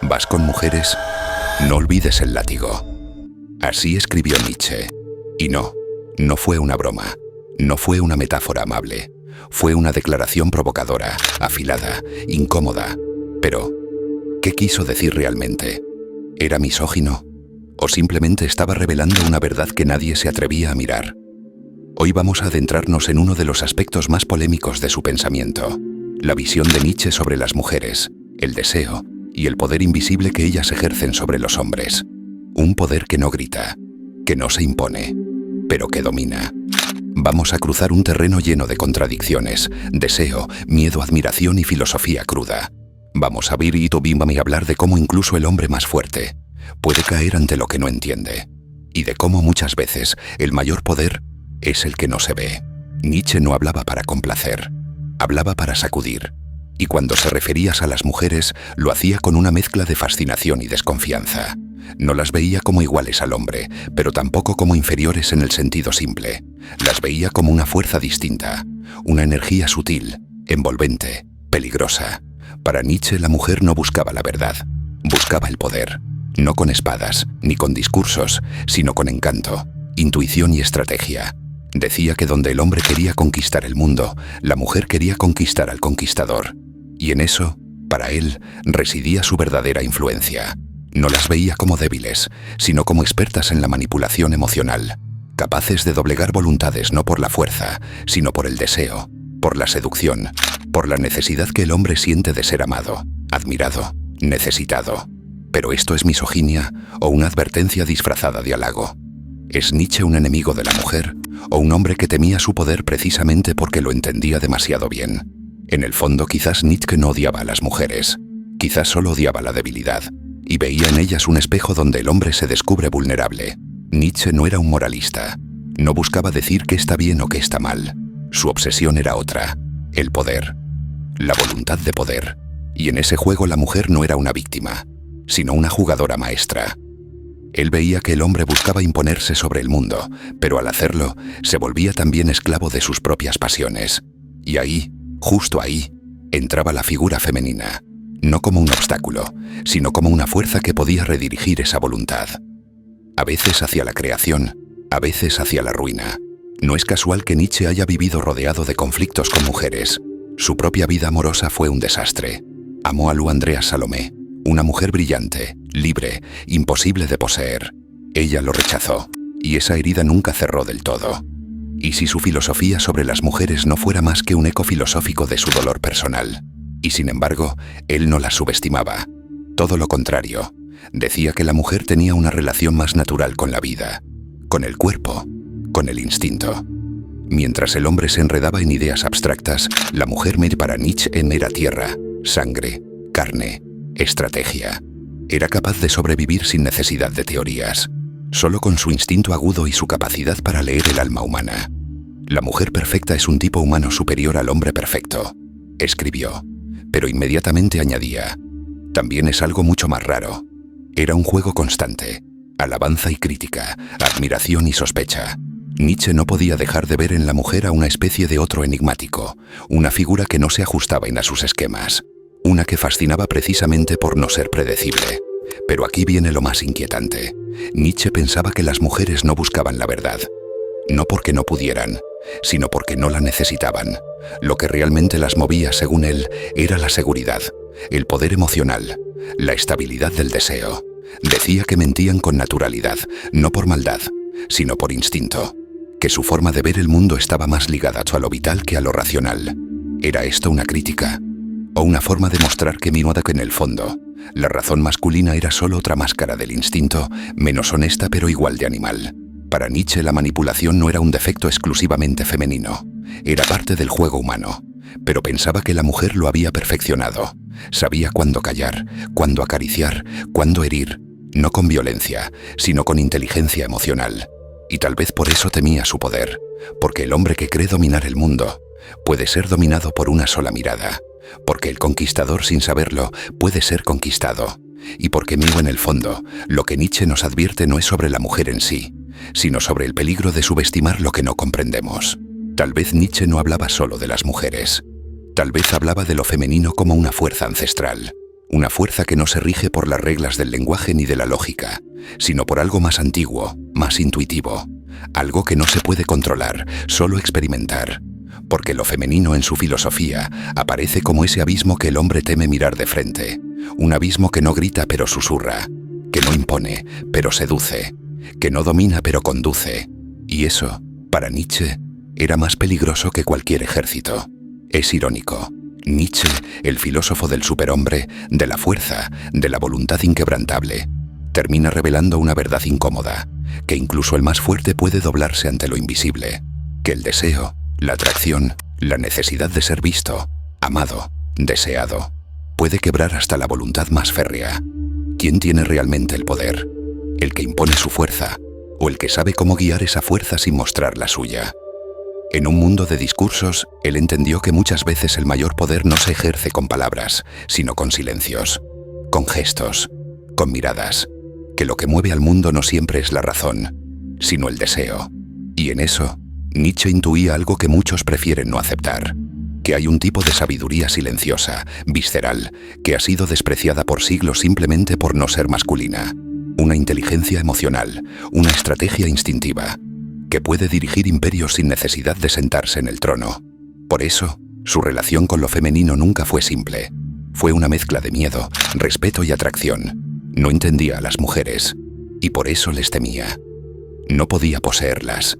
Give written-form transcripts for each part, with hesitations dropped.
¿Vas con mujeres? No olvides el látigo. Así escribió Nietzsche. Y no fue una broma. No fue una metáfora amable. Fue una declaración provocadora, afilada, incómoda. Pero, ¿qué quiso decir realmente? ¿Era misógino? ¿O simplemente estaba revelando una verdad que nadie se atrevía a mirar? Hoy vamos a adentrarnos en uno de los aspectos más polémicos de su pensamiento, la visión de Nietzsche sobre las mujeres, el deseo y el poder invisible que ellas ejercen sobre los hombres. Un poder que no grita, que no se impone, pero que domina. Vamos a cruzar un terreno lleno de contradicciones, deseo, miedo, admiración y filosofía cruda. Vamos a ver y hablar de cómo incluso el hombre más fuerte puede caer ante lo que no entiende, y de cómo muchas veces el mayor poder es el que no se ve. Nietzsche no hablaba para complacer, hablaba para sacudir, y cuando se refería a las mujeres lo hacía con una mezcla de fascinación y desconfianza. No las veía como iguales al hombre, pero tampoco como inferiores en el sentido simple. Las veía como una fuerza distinta, una energía sutil, envolvente, peligrosa. Para Nietzsche la mujer no buscaba la verdad, buscaba el poder. No con espadas, ni con discursos, sino con encanto, intuición y estrategia. Decía que donde el hombre quería conquistar el mundo, la mujer quería conquistar al conquistador. Y en eso, para él, residía su verdadera influencia. No las veía como débiles, sino como expertas en la manipulación emocional, capaces de doblegar voluntades no por la fuerza, sino por el deseo, por la seducción, por la necesidad que el hombre siente de ser amado, admirado, necesitado. ¿Pero esto es misoginia o una advertencia disfrazada de halago? ¿Es Nietzsche un enemigo de la mujer o un hombre que temía su poder precisamente porque lo entendía demasiado bien? En el fondo quizás Nietzsche no odiaba a las mujeres, quizás solo odiaba la debilidad y veía en ellas un espejo donde el hombre se descubre vulnerable. Nietzsche no era un moralista, no buscaba decir qué está bien o qué está mal. Su obsesión era otra, el poder, la voluntad de poder. Y en ese juego la mujer no era una víctima, sino una jugadora maestra. Él veía que el hombre buscaba imponerse sobre el mundo, pero al hacerlo, se volvía también esclavo de sus propias pasiones. Y ahí, justo ahí, entraba la figura femenina, no como un obstáculo, sino como una fuerza que podía redirigir esa voluntad. A veces hacia la creación, a veces hacia la ruina. No es casual que Nietzsche haya vivido rodeado de conflictos con mujeres. Su propia vida amorosa fue un desastre. Amó a Lu Andrea Salomé, una mujer brillante, libre, imposible de poseer. Ella lo rechazó, y esa herida nunca cerró del todo. Y si su filosofía sobre las mujeres no fuera más que un eco filosófico de su dolor personal. Y sin embargo, él no la subestimaba. Todo lo contrario. Decía que la mujer tenía una relación más natural con la vida, con el cuerpo, con el instinto. Mientras el hombre se enredaba en ideas abstractas, la mujer para Nietzsche era tierra, sangre, carne, estrategia. Era capaz de sobrevivir sin necesidad de teorías, solo con su instinto agudo y su capacidad para leer el alma humana. La mujer perfecta es un tipo humano superior al hombre perfecto, escribió, pero inmediatamente añadía, también es algo mucho más raro. Era un juego constante, alabanza y crítica, admiración y sospecha. Nietzsche no podía dejar de ver en la mujer a una especie de otro enigmático, una figura que no se ajustaba a sus esquemas. Una que fascinaba precisamente por no ser predecible. Pero aquí viene lo más inquietante. Nietzsche pensaba que las mujeres no buscaban la verdad. No porque no pudieran, sino porque no la necesitaban. Lo que realmente las movía, según él, era la seguridad, el poder emocional, la estabilidad del deseo. Decía que mentían con naturalidad, no por maldad, sino por instinto. Que su forma de ver el mundo estaba más ligada a lo vital que a lo racional. ¿Era esto una crítica? ¿O una forma de mostrar que en el fondo, la razón masculina era solo otra máscara del instinto, menos honesta pero igual de animal? Para Nietzsche la manipulación no era un defecto exclusivamente femenino, era parte del juego humano, pero pensaba que la mujer lo había perfeccionado. Sabía cuándo callar, cuándo acariciar, cuándo herir, no con violencia, sino con inteligencia emocional. Y tal vez por eso temía su poder, porque el hombre que cree dominar el mundo puede ser dominado por una sola mirada. Porque el conquistador sin saberlo puede ser conquistado, y porque en el fondo, lo que Nietzsche nos advierte no es sobre la mujer en sí, sino sobre el peligro de subestimar lo que no comprendemos. Tal vez Nietzsche no hablaba solo de las mujeres, tal vez hablaba de lo femenino como una fuerza ancestral, Una fuerza que no se rige por las reglas del lenguaje ni de la lógica, sino por algo más antiguo, más intuitivo. Algo que no se puede controlar, solo experimentar. Porque lo femenino en su filosofía aparece como ese abismo que el hombre teme mirar de frente. Un abismo que no grita pero susurra, que no impone pero seduce, que no domina pero conduce. Y eso, para Nietzsche, era más peligroso que cualquier ejército. Es irónico. Nietzsche, el filósofo del superhombre, de la fuerza, de la voluntad inquebrantable, termina revelando una verdad incómoda, que incluso el más fuerte puede doblarse ante lo invisible, que el deseo, la atracción, la necesidad de ser visto, amado, deseado, puede quebrar hasta la voluntad más férrea. ¿Quién tiene realmente el poder? ¿El que impone su fuerza o el que sabe cómo guiar esa fuerza sin mostrar la suya? En un mundo de discursos, él entendió que muchas veces el mayor poder no se ejerce con palabras, sino con silencios, con gestos, con miradas, que lo que mueve al mundo no siempre es la razón, sino el deseo. Y en eso, Nietzsche intuía algo que muchos prefieren no aceptar, que hay un tipo de sabiduría silenciosa, visceral, que ha sido despreciada por siglos simplemente por no ser masculina, una inteligencia emocional, una estrategia instintiva, que puede dirigir imperios sin necesidad de sentarse en el trono. Por eso, su relación con lo femenino nunca fue simple. Fue una mezcla de miedo, respeto y atracción. No entendía a las mujeres, y por eso les temía. No podía poseerlas,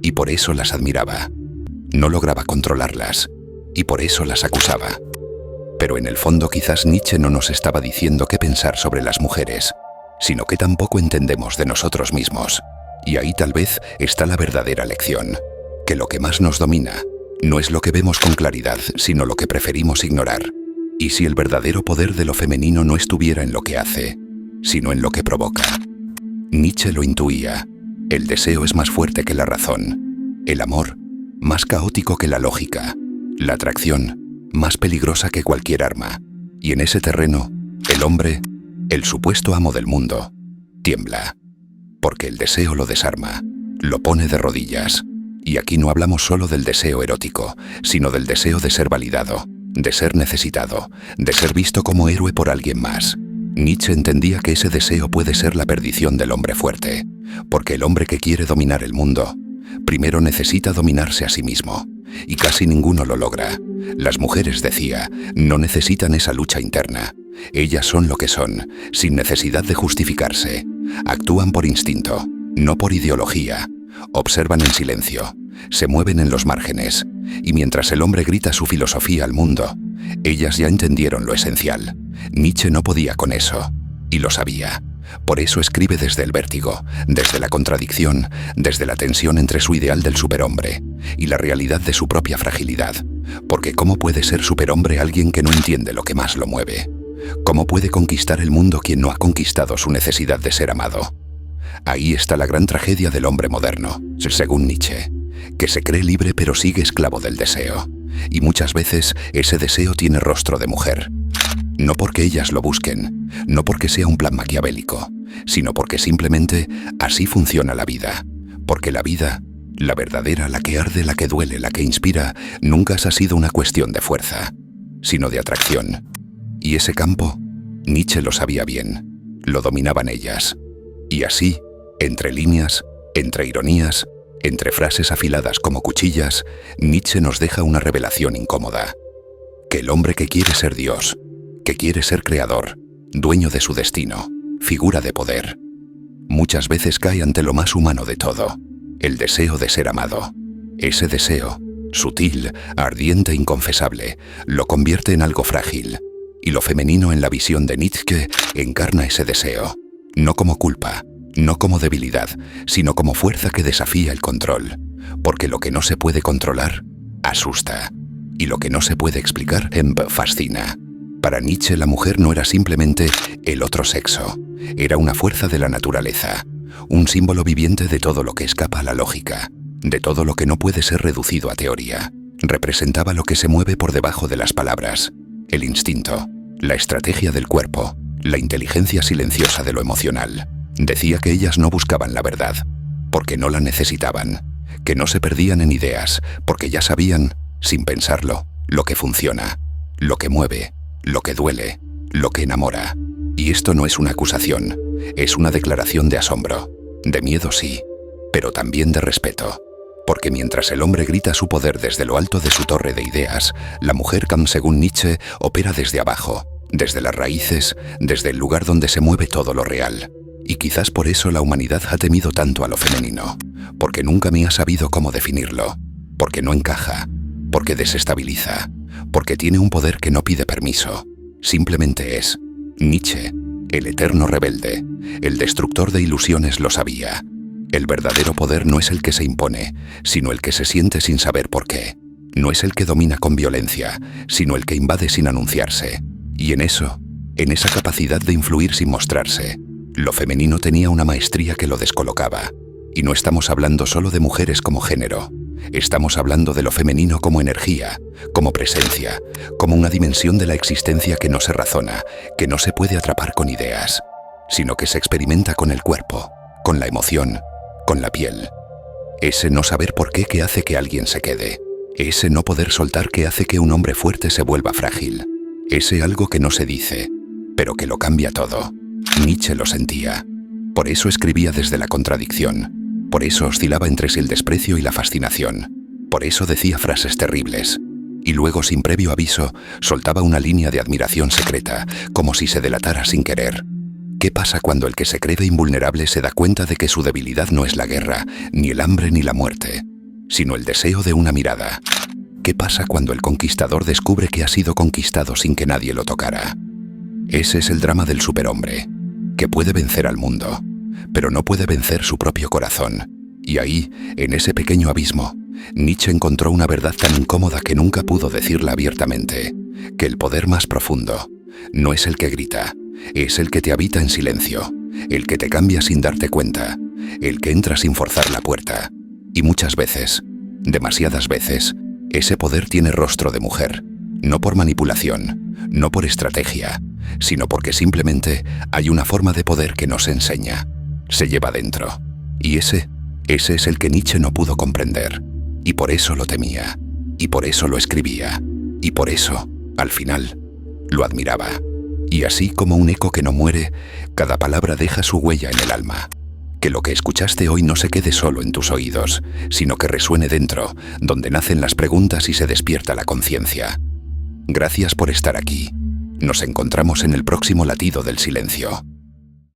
y por eso las admiraba. No lograba controlarlas, y por eso las acusaba. Pero en el fondo quizás Nietzsche no nos estaba diciendo qué pensar sobre las mujeres, sino que tampoco entendemos de nosotros mismos. Y ahí tal vez está la verdadera lección, que lo que más nos domina no es lo que vemos con claridad, sino lo que preferimos ignorar. Y si el verdadero poder de lo femenino no estuviera en lo que hace, sino en lo que provoca. Nietzsche lo intuía. El deseo es más fuerte que la razón. El amor, más caótico que la lógica. La atracción, más peligrosa que cualquier arma. Y en ese terreno, el hombre, el supuesto amo del mundo, tiembla. Porque el deseo lo desarma, lo pone de rodillas. Y aquí no hablamos solo del deseo erótico, sino del deseo de ser validado, de ser necesitado, de ser visto como héroe por alguien más. Nietzsche entendía que ese deseo puede ser la perdición del hombre fuerte, porque el hombre que quiere dominar el mundo, primero necesita dominarse a sí mismo, y casi ninguno lo logra. Las mujeres, decía, no necesitan esa lucha interna. Ellas son lo que son, sin necesidad de justificarse. Actúan por instinto, no por ideología. Observan en silencio, se mueven en los márgenes, y mientras el hombre grita su filosofía al mundo, ellas ya entendieron lo esencial. Nietzsche no podía con eso, y lo sabía. Por eso escribe desde el vértigo, desde la contradicción, desde la tensión entre su ideal del superhombre y la realidad de su propia fragilidad. Porque ¿cómo puede ser superhombre alguien que no entiende lo que más lo mueve? ¿Cómo puede conquistar el mundo quien no ha conquistado su necesidad de ser amado? Ahí está la gran tragedia del hombre moderno, según Nietzsche, que se cree libre pero sigue esclavo del deseo. Y muchas veces ese deseo tiene rostro de mujer. No porque ellas lo busquen, no porque sea un plan maquiavélico, sino porque simplemente así funciona la vida. Porque la vida, la verdadera, la que arde, la que duele, la que inspira, nunca ha sido una cuestión de fuerza, sino de atracción. Y ese campo, Nietzsche lo sabía bien, lo dominaban ellas. Y así, entre líneas, entre ironías, entre frases afiladas como cuchillas, Nietzsche nos deja una revelación incómoda. Que el hombre que quiere ser Dios, que quiere ser creador, dueño de su destino, figura de poder, muchas veces cae ante lo más humano de todo, el deseo de ser amado. Ese deseo, sutil, ardiente e inconfesable, lo convierte en algo frágil, y lo femenino en la visión de Nietzsche encarna ese deseo, no como culpa, no como debilidad, sino como fuerza que desafía el control, porque lo que no se puede controlar, asusta, y lo que no se puede explicar, fascina. Para Nietzsche la mujer no era simplemente el otro sexo, era una fuerza de la naturaleza, un símbolo viviente de todo lo que escapa a la lógica, de todo lo que no puede ser reducido a teoría. Representaba lo que se mueve por debajo de las palabras, el instinto, la estrategia del cuerpo, la inteligencia silenciosa de lo emocional. Decía que ellas no buscaban la verdad, porque no la necesitaban, que no se perdían en ideas, porque ya sabían, sin pensarlo, lo que funciona, lo que mueve, lo que duele, lo que enamora. Y esto no es una acusación, es una declaración de asombro, de miedo sí, pero también de respeto. Porque mientras el hombre grita su poder desde lo alto de su torre de ideas, la mujer, según Nietzsche, opera desde abajo, desde las raíces, desde el lugar donde se mueve todo lo real. Y quizás por eso la humanidad ha temido tanto a lo femenino, porque nunca me ha sabido cómo definirlo, porque no encaja, porque desestabiliza, porque tiene un poder que no pide permiso, simplemente es. Nietzsche, el eterno rebelde, el destructor de ilusiones, lo sabía. El verdadero poder no es el que se impone, sino el que se siente sin saber por qué. No es el que domina con violencia, sino el que invade sin anunciarse. Y en eso, en esa capacidad de influir sin mostrarse, lo femenino tenía una maestría que lo descolocaba. Y no estamos hablando solo de mujeres como género. Estamos hablando de lo femenino como energía, como presencia, como una dimensión de la existencia que no se razona, que no se puede atrapar con ideas, sino que se experimenta con el cuerpo, con la emoción, con la piel. Ese no saber por qué que hace que alguien se quede. Ese no poder soltar que hace que un hombre fuerte se vuelva frágil. Ese algo que no se dice, pero que lo cambia todo. Nietzsche lo sentía. Por eso escribía desde la contradicción. Por eso oscilaba entre el desprecio y la fascinación. Por eso decía frases terribles. Y luego, sin previo aviso, soltaba una línea de admiración secreta, como si se delatara sin querer. ¿Qué pasa cuando el que se cree invulnerable se da cuenta de que su debilidad no es la guerra, ni el hambre ni la muerte, sino el deseo de una mirada? ¿Qué pasa cuando el conquistador descubre que ha sido conquistado sin que nadie lo tocara? Ese es el drama del superhombre, que puede vencer al mundo, pero no puede vencer su propio corazón. Y ahí, en ese pequeño abismo, Nietzsche encontró una verdad tan incómoda que nunca pudo decirla abiertamente, que el poder más profundo no es el que grita, es el que te habita en silencio, el que te cambia sin darte cuenta, el que entra sin forzar la puerta. Y muchas veces, demasiadas veces, ese poder tiene rostro de mujer, no por manipulación, no por estrategia, sino porque simplemente hay una forma de poder que no se enseña, se lleva dentro. Y ese es el que Nietzsche no pudo comprender, y por eso lo temía, y por eso lo escribía, y por eso, al final, lo admiraba. Y así como un eco que no muere, cada palabra deja su huella en el alma. Que lo que escuchaste hoy no se quede solo en tus oídos, sino que resuene dentro, donde nacen las preguntas y se despierta la conciencia. Gracias por estar aquí. Nos encontramos en el próximo latido del silencio.